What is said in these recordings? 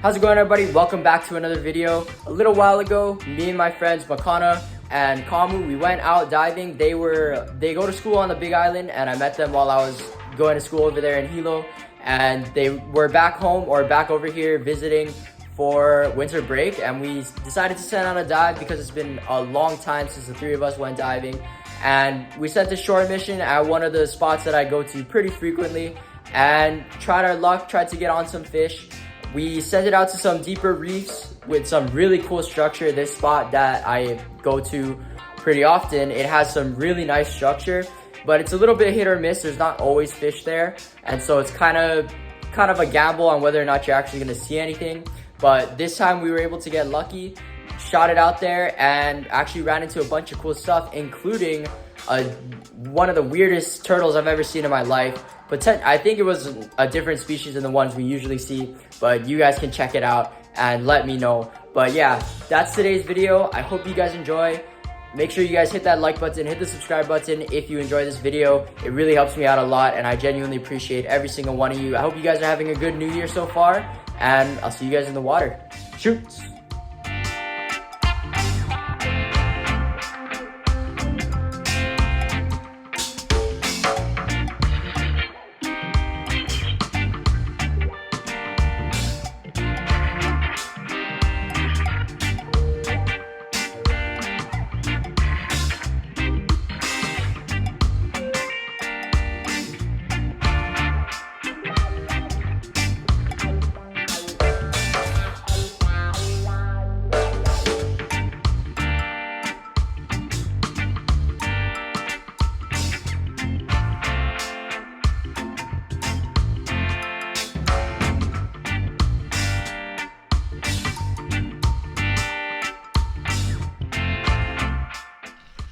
How's it going, everybody? Welcome back to another video. A little while ago, me and my friends Makana and Kamu, we went out diving. They go to school on the Big Island, and I met them while I was going to school over there in Hilo. And they were back home or back over here visiting for winter break, and we decided to send on a dive because it's been a long time since the three of us went diving. And we sent a shore mission at one of the spots that I go to pretty frequently and tried our luck, tried to get on some fish. We sent it out to some deeper reefs with some really cool structure. This spot that I go to pretty often, it has some really nice structure, but it's a little bit hit or miss. There's not always fish there, and so it's kind of a gamble on whether or not you're actually gonna see anything. But this time we were able to get lucky, shot it out there, and actually ran into a bunch of cool stuff, including one of the weirdest turtles I've ever seen in my life. But I think it was a different species than the ones we usually see, but you guys can check it out and let me know. But yeah, that's today's video. I hope you guys enjoy. Make sure you guys hit that like button, hit the subscribe button if you enjoy this video. It really helps me out a lot, and I genuinely appreciate every single one of you. I hope you guys are having a good new year so far, and I'll see you guys in the water. Shoots!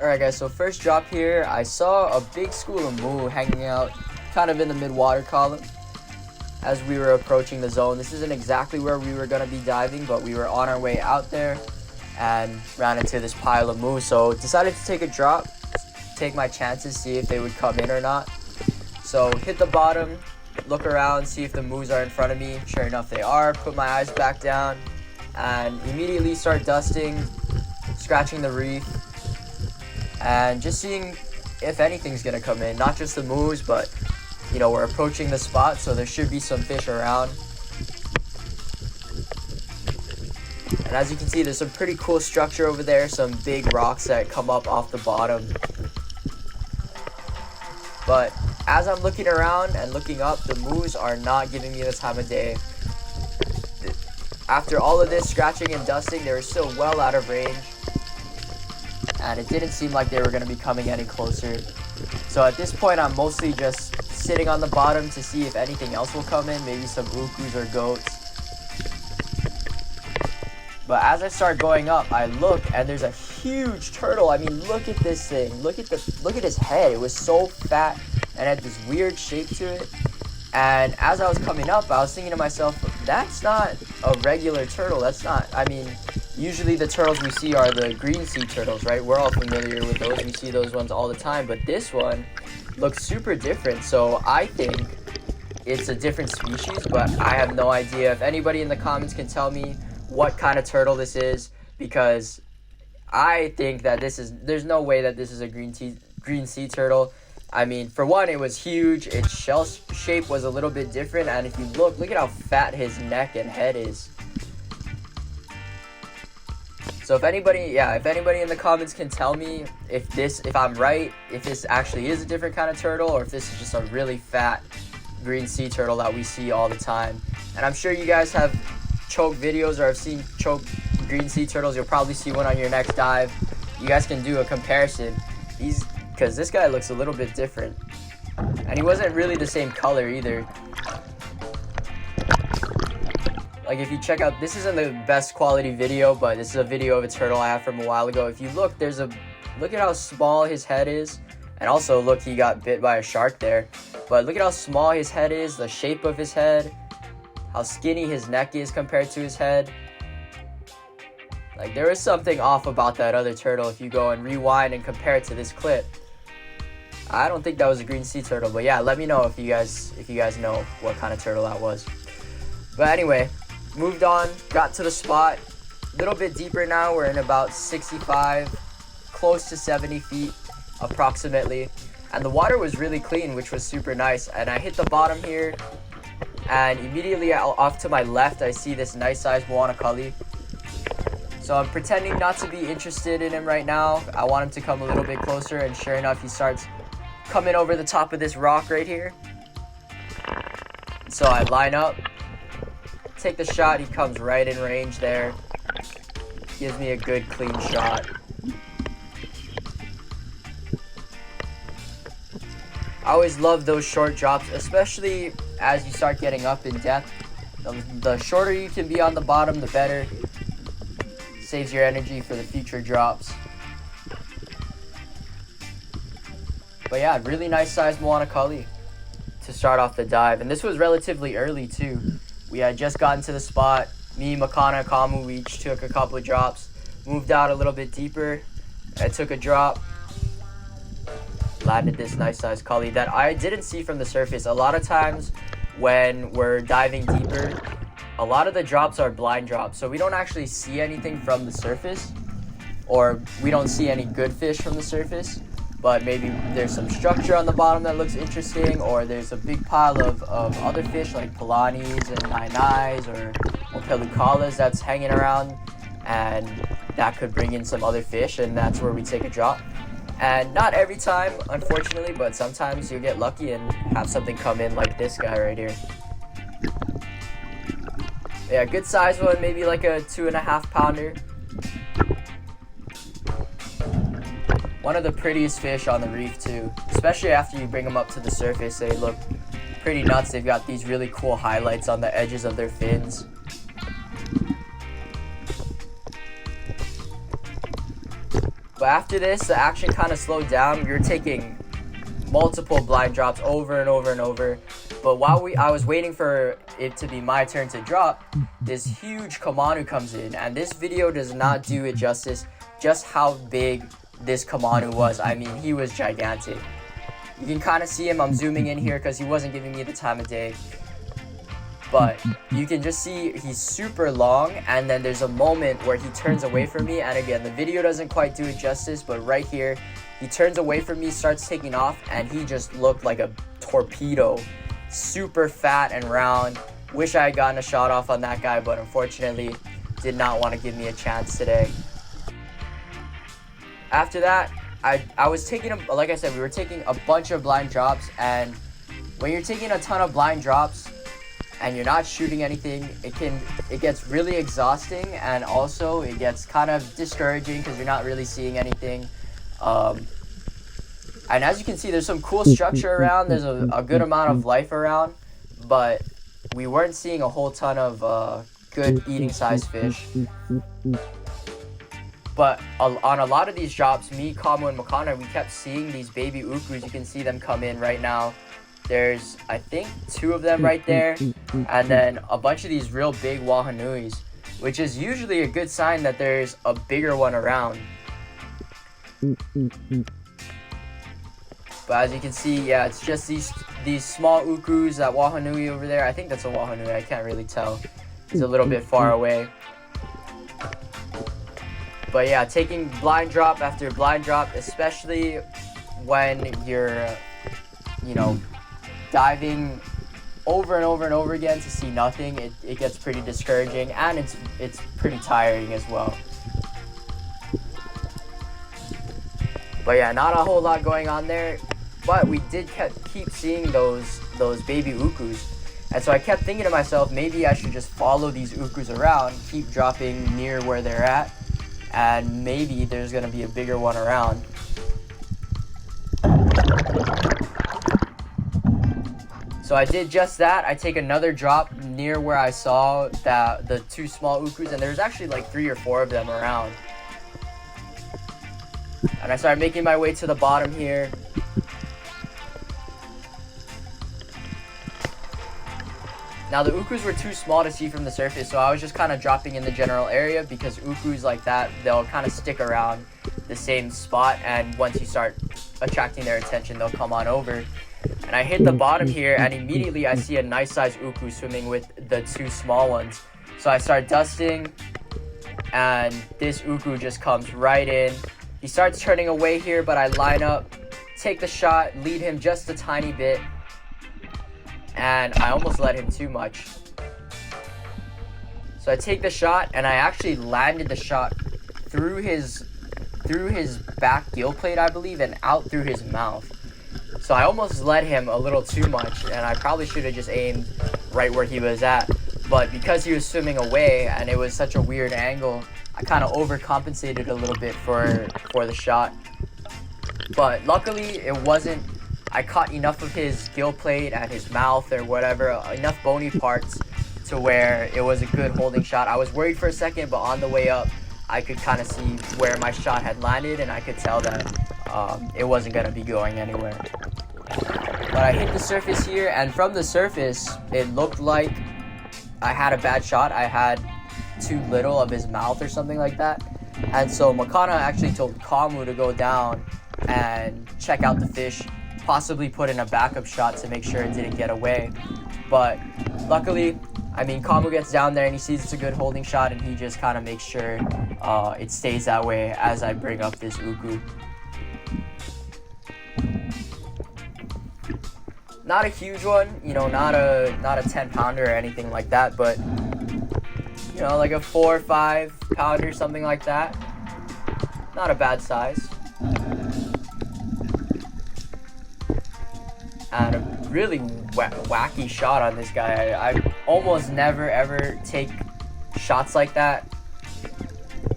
Alright guys, so first drop here, I saw a big school of moo hanging out kind of in the mid-water column as we were approaching the zone. This isn't exactly where we were going to be diving, but we were on our way out there and ran into this pile of moo. So decided to take a drop, take my chances, see if they would come in or not. So hit the bottom, look around, see if the moos are in front of me. Sure enough, they are. Put my eyes back down and immediately start dusting, scratching the reef, and just seeing if anything's gonna come in. Not just the moos, but you know, we're approaching the spot, so there should be some fish around. And as you can see, there's some pretty cool structure over there, some big rocks that come up off the bottom. But as I'm looking around and looking up, the moos are not giving me the time of day. After all of this scratching and dusting, they were still well out of range, and it didn't seem like they were going to be coming any closer. So at this point, I'm mostly just sitting on the bottom to see if anything else will come in, maybe some ukus or goats. But as I start going up, I look and there's a huge turtle. I mean, look at this thing. Look at his head. It was so fat and had this weird shape to it. And as I was coming up, I was thinking to myself, that's not a regular turtle. That's not, I mean, usually the turtles we see are the green sea turtles, right? We're all familiar with those. We see those ones all the time. But this one looks super different. So I think it's a different species, but I have no idea. If anybody in the comments can tell me what kind of turtle this is, because I think that there's no way that this is a green sea turtle. I mean, for one, it was huge. Its shell shape was a little bit different, and if you look at how fat his neck and head is. So if anybody in the comments can tell me if I'm right, if this actually is a different kind of turtle, or if this is just a really fat green sea turtle that we see all the time. And I'm sure you guys have choke videos or have seen choke green sea turtles. You'll probably see one on your next dive. You guys can do a comparison. Because this guy looks a little bit different, and he wasn't really the same color either. Like, if you check out, this isn't the best quality video, but this is a video of a turtle I have from a while ago. If you look, look at how small his head is, and also look, he got bit by a shark there. But look at how small his head is, the shape of his head, how skinny his neck is compared to his head. Like, there is something off about that other turtle if you go and rewind and compare it to this clip. I don't think that was a green sea turtle, but yeah, let me know if you guys know what kind of turtle that was. But anyway, moved on, got to the spot. A little bit deeper now. We're in about 65, close to 70 feet approximately. And the water was really clean, which was super nice. And I hit the bottom here, and immediately off to my left, I see this nice sized Moana cully. So I'm pretending not to be interested in him right now. I want him to come a little bit closer, and sure enough, he starts coming over the top of this rock right here. So I line up, take the shot, he comes right in range there. Gives me a good clean shot. I always love those short drops, especially as you start getting up in depth. The shorter you can be on the bottom, the better. Saves your energy for the future drops. But yeah, really nice sized Moana cully to start off the dive. And this was relatively early too. We had just gotten to the spot. Me, Makana, and Kamu, we each took a couple of drops. Moved out a little bit deeper. I took a drop. Landed this nice sized cully that I didn't see from the surface. A lot of times when we're diving deeper, a lot of the drops are blind drops, so we don't actually see anything from the surface, or we don't see any good fish from the surface, but maybe there's some structure on the bottom that looks interesting, or there's a big pile of other fish like pilanis and nai-nais or pelucalas that's hanging around, and that could bring in some other fish, and that's where we take a drop. And not every time, unfortunately, but sometimes you'll get lucky and have something come in like this guy right here. Yeah, good size one, maybe like a 2.5 pounder. One of the prettiest fish on the reef too, especially after you bring them up to the surface. They look pretty nuts. They've got these really cool highlights on the edges of their fins. But after this, the action kind of slowed down. We were taking multiple blind drops over and over and over. But while I was waiting for it to be my turn to drop, this huge Kamanu comes in. And this video does not do it justice, just how big this Kamanu was. I mean, he was gigantic. You can kind of see him. I'm zooming in here because he wasn't giving me the time of day. But you can just see he's super long, and then there's a moment where he turns away from me, and again, the video doesn't quite do it justice, but right here, he turns away from me, starts taking off, and he just looked like a torpedo. Super fat and round. Wish I had gotten a shot off on that guy, but unfortunately, did not want to give me a chance today. After that, I was taking, like I said, we were taking a bunch of blind drops, and when you're taking a ton of blind drops, and you're not shooting anything, it gets really exhausting, and also it gets kind of discouraging because you're not really seeing anything. And as you can see, there's some cool structure around. There's a good amount of life around, but we weren't seeing a whole ton of good eating size fish. But on a lot of these drops, me, Kamu, and Makana, we kept seeing these baby ukus. You can see them come in right now. There's, I think, 2 of them right there, and then a bunch of these real big wahanuis, which is usually a good sign that there's a bigger one around. But as you can see, yeah, it's just these small ukus, that wahanui over there. I think that's a wahanui, I can't really tell. He's a little bit far away. But yeah, taking blind drop after blind drop, especially when you're, diving over and over and over again to see nothing, it gets pretty discouraging, and it's pretty tiring as well. But yeah, not a whole lot going on there, but we did keep seeing those baby ukus, and so I kept thinking to myself, maybe I should just follow these ukus around, keep dropping near where they're at, and maybe there's gonna be a bigger one around. So I did just that. I take another drop near where I saw the 2 small ukus, and there's actually like 3 or 4 of them around. And I started making my way to the bottom here. Now the ukus were too small to see from the surface, so I was just kind of dropping in the general area, because ukus like that, they'll kind of stick around the same spot, and once you start attracting their attention, they'll come on over. And I hit the bottom here, and immediately I see a nice sized uku swimming with the 2 small ones. So I start dusting, and this uku just comes right in. He starts turning away here, but I line up, take the shot, lead him just a tiny bit, and I almost let him too much. So I take the shot, and I actually landed the shot through his back gill plate, I believe, and out through his mouth. So I almost let him a little too much, and I probably should have just aimed right where he was at. But because he was swimming away and it was such a weird angle, I kind of overcompensated a little bit for the shot. But luckily, it wasn't. I caught enough of his gill plate and his mouth or whatever, enough bony parts to where it was a good holding shot. I was worried for a second, but on the way up, I could kind of see where my shot had landed, and I could tell that it wasn't going to be going anywhere. But I hit the surface here, and from the surface, it looked like I had a bad shot. I had too little of his mouth or something like that. And so Makana actually told Kamu to go down and check out the fish, possibly put in a backup shot to make sure it didn't get away. But luckily, I mean, Kamu gets down there and he sees it's a good holding shot, and he just kind of makes sure it stays that way as I bring up this uku. Not a huge one, you know, not a 10-pounder or anything like that, but you know, like a 4 or 5 pounder, something like that. Not a bad size. And a really wacky shot on this guy. I almost never ever take shots like that.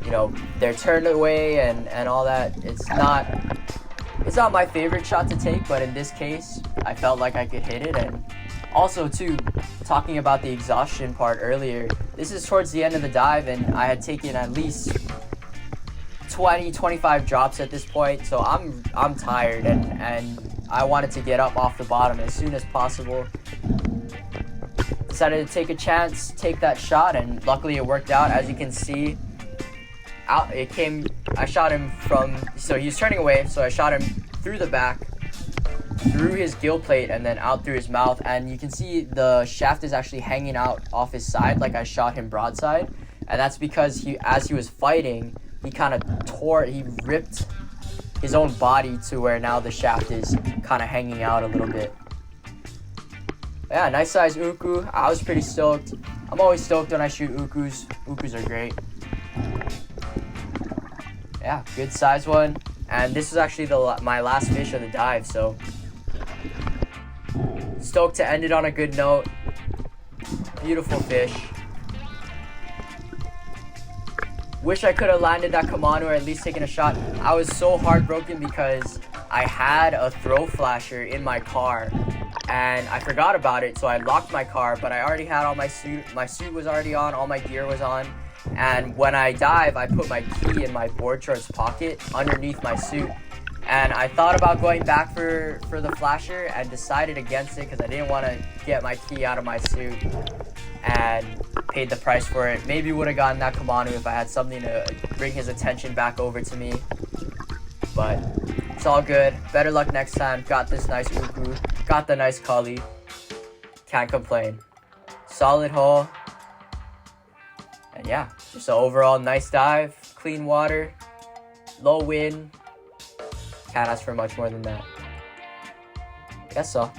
You know, they're turned away and all that. It's not my favorite shot to take, but in this case, I felt like I could hit it. And also too, talking about the exhaustion part earlier, this is towards the end of the dive, and I had taken at least 20-25 drops at this point, so I'm tired, and I wanted to get up off the bottom as soon as possible. Decided to take a chance, take that shot, and luckily it worked out. As you can see, I shot him from, so he was turning away, so I shot him through the back, through his gill plate, and then out through his mouth. And you can see the shaft is actually hanging out off his side, like I shot him broadside. And that's because as he was fighting, he kind of he ripped his own body to where now the shaft is kind of hanging out a little bit. Yeah, nice size uku. I was pretty stoked. I'm always stoked when I shoot ukus. Ukus are great. Yeah, good size one. And this is actually my last fish of the dive, so stoked to end it on a good note. Beautiful fish. Wish I could have landed that Kamanu or at least taken a shot. I was so heartbroken because I had a throw flasher in my car and I forgot about it, so I locked my car, but I already had all my suit. My suit was already on, all my gear was on. And when I dive, I put my key in my board shorts pocket underneath my suit. And I thought about going back for the flasher and decided against it because I didn't want to get my key out of my suit and paid the price for it. Maybe would have gotten that Kamanu if I had something to bring his attention back over to me. But it's all good. Better luck next time. Got this nice uku. Got the nice cully. Can't complain. Solid hole. And yeah, just an overall nice dive, clean water, low wind. Can't ask for much more than that. Guess so.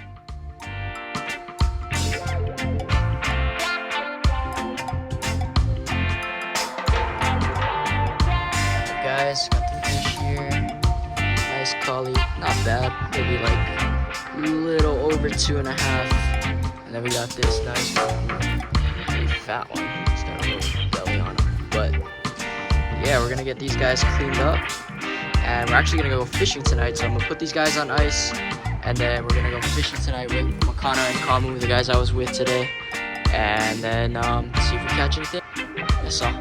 Hey guys, got the fish here. Nice cully, not bad. Maybe like a little over 2.5. And then we got this nice one, pretty fat one. It's got a little belly on him. But yeah, we're gonna get these guys cleaned up. And we're actually gonna go fishing tonight, so I'm gonna put these guys on ice, and then we're gonna go fishing tonight with Makana and Kamu, the guys I was with today, and then see if we catch anything. That's all.